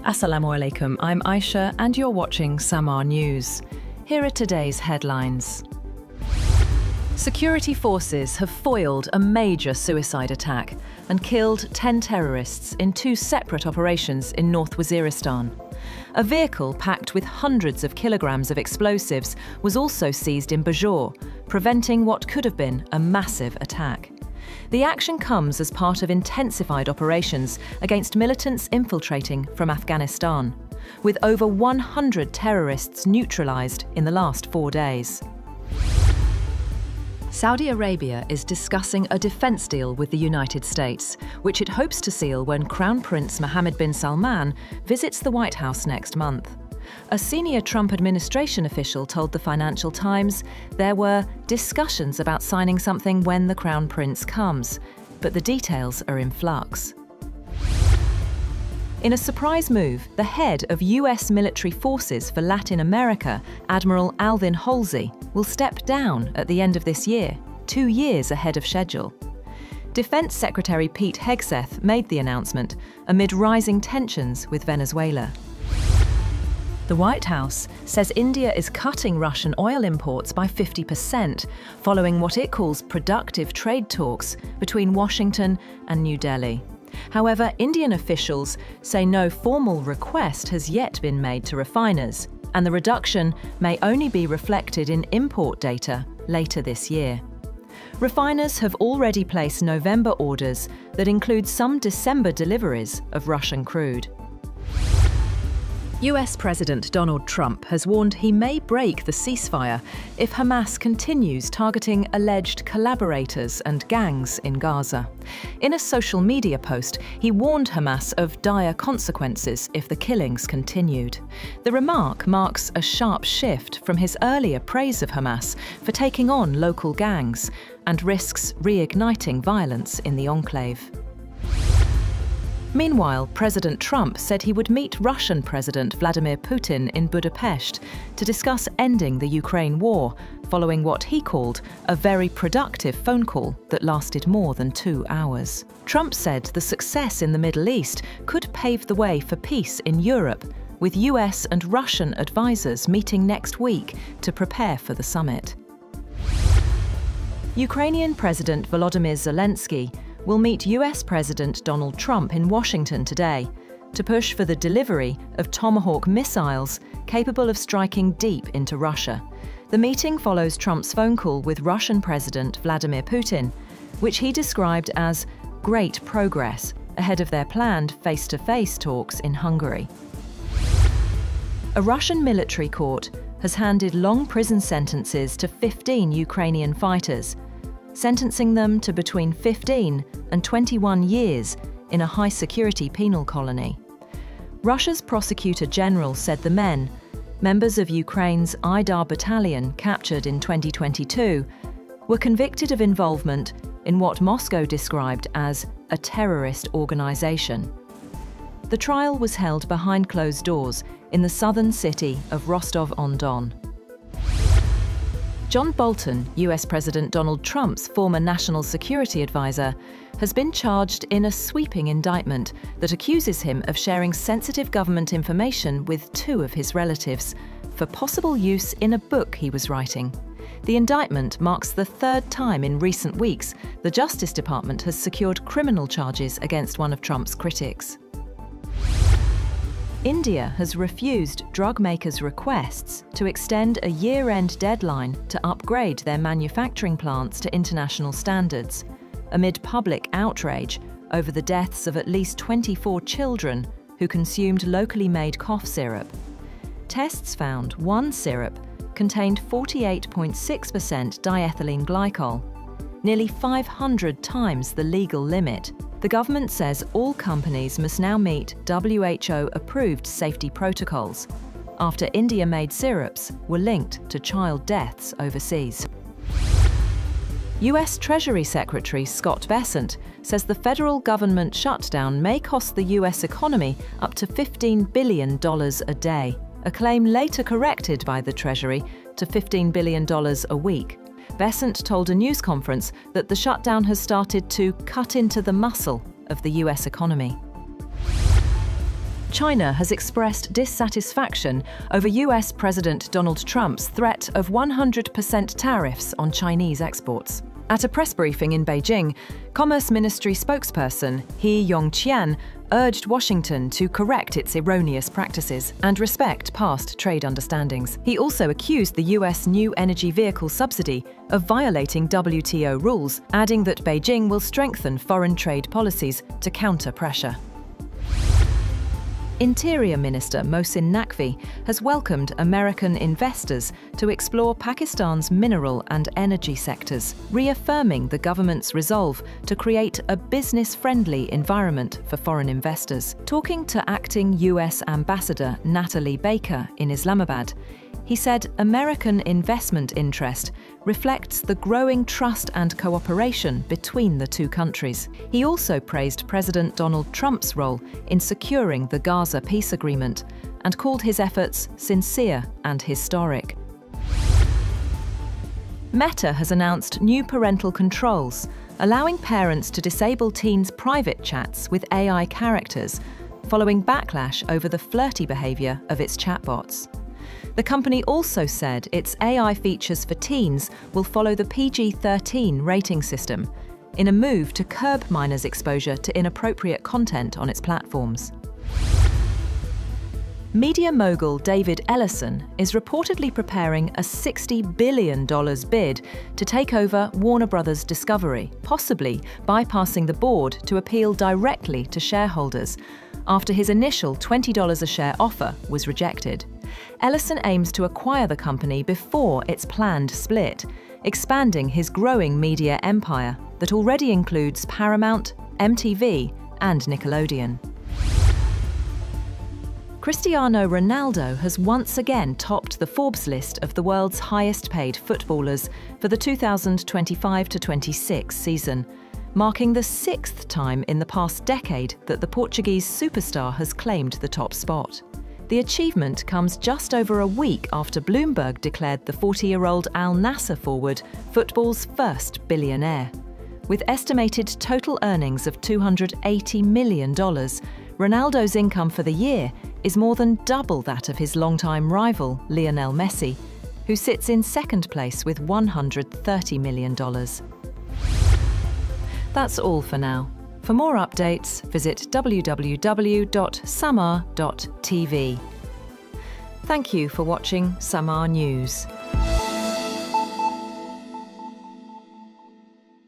Assalamu alaikum, I'm Aisha and you're watching Samaa News. Here are today's headlines. Security forces have foiled a major suicide attack and killed 10 terrorists in 2 separate operations in North Waziristan. A vehicle packed with hundreds of kilograms of explosives was also seized in Bajaur, preventing what could have been a massive attack. The action comes as part of intensified operations against militants infiltrating from Afghanistan, with over 100 terrorists neutralized in the last 4 days. Saudi Arabia is discussing a defense deal with the United States, which it hopes to seal when Crown Prince Mohammed bin Salman visits the White House next month. A senior Trump administration official told the Financial Times there were discussions about signing something when the Crown Prince comes, but the details are in flux. In a surprise move, the head of US military forces for Latin America, Admiral Alvin Halsey, will step down at the end of this year, 2 years ahead of schedule. Defense Secretary Pete Hegseth made the announcement amid rising tensions with Venezuela. The White House says India is cutting Russian oil imports by 50%, following what it calls productive trade talks between Washington and New Delhi. However, Indian officials say no formal request has yet been made to refiners, and the reduction may only be reflected in import data later this year. Refiners have already placed November orders that include some December deliveries of Russian crude. US President Donald Trump has warned he may break the ceasefire if Hamas continues targeting alleged collaborators and gangs in Gaza. In a social media post, he warned Hamas of dire consequences if the killings continued. The remark marks a sharp shift from his earlier praise of Hamas for taking on local gangs and risks reigniting violence in the enclave. Meanwhile, President Trump said he would meet Russian President Vladimir Putin in Budapest to discuss ending the Ukraine war, following what he called a very productive phone call that lasted more than 2 hours. Trump said the success in the Middle East could pave the way for peace in Europe, with US and Russian advisors meeting next week to prepare for the summit. Ukrainian President Volodymyr Zelensky will meet US President Donald Trump in Washington today to push for the delivery of Tomahawk missiles capable of striking deep into Russia. The meeting follows Trump's phone call with Russian President Vladimir Putin, which he described as great progress ahead of their planned face-to-face talks in Hungary. A Russian military court has handed long prison sentences to 15 Ukrainian fighters, sentencing them to between 15 and 21 years in a high-security penal colony. Russia's prosecutor general said the men, members of Ukraine's Aidar battalion captured in 2022, were convicted of involvement in what Moscow described as a terrorist organization. The trial was held behind closed doors in the southern city of Rostov-on-Don. John Bolton, US President Donald Trump's former national security advisor, has been charged in a sweeping indictment that accuses him of sharing sensitive government information with 2 of his relatives for possible use in a book he was writing. The indictment marks the 3rd time in recent weeks the Justice Department has secured criminal charges against one of Trump's critics. India has refused drug makers' requests to extend a year-end deadline to upgrade their manufacturing plants to international standards, amid public outrage over the deaths of at least 24 children who consumed locally made cough syrup. Tests found one syrup contained 48.6% diethylene glycol, nearly 500 times the legal limit. The government says all companies must now meet WHO-approved safety protocols, after India-made syrups were linked to child deaths overseas. US Treasury Secretary Scott Bessent says the federal government shutdown may cost the US economy up to $15 billion a day, a claim later corrected by the Treasury to $15 billion a week. Bessent told a news conference that the shutdown has started to cut into the muscle of the US economy. China has expressed dissatisfaction over US President Donald Trump's threat of 100% tariffs on Chinese exports. At a press briefing in Beijing, Commerce Ministry spokesperson He Yongqian urged Washington to correct its erroneous practices and respect past trade understandings. He also accused the US new energy vehicle subsidy of violating WTO rules, adding that Beijing will strengthen foreign trade policies to counter pressure. Interior Minister Mohsin Naqvi has welcomed American investors to explore Pakistan's mineral and energy sectors, reaffirming the government's resolve to create a business-friendly environment for foreign investors. Talking to acting US Ambassador Natalie Baker in Islamabad, he said American investment interest reflects the growing trust and cooperation between the two countries. He also praised President Donald Trump's role in securing the Gaza peace agreement and called his efforts sincere and historic. Meta has announced new parental controls, allowing parents to disable teens' private chats with AI characters, following backlash over the flirty behavior of its chatbots. The company also said its AI features for teens will follow the PG-13 rating system, in a move to curb minors' exposure to inappropriate content on its platforms. Media mogul David Ellison is reportedly preparing a $60 billion bid to take over Warner Bros. Discovery, possibly bypassing the board to appeal directly to shareholders, after his initial $20 a share offer was rejected. Ellison aims to acquire the company before its planned split, expanding his growing media empire that already includes Paramount, MTV, and Nickelodeon. Cristiano Ronaldo has once again topped the Forbes list of the world's highest-paid footballers for the 2025-26 season, marking the sixth time in the past decade that the Portuguese superstar has claimed the top spot. The achievement comes just over a week after Bloomberg declared the 40-year-old Al Nassr forward football's first billionaire. With estimated total earnings of $280 million, Ronaldo's income for the year is more than double that of his longtime rival, Lionel Messi, who sits in second place with $130 million. That's all for now. For more updates, visit www.samaa.tv. Thank you for watching Samaa News.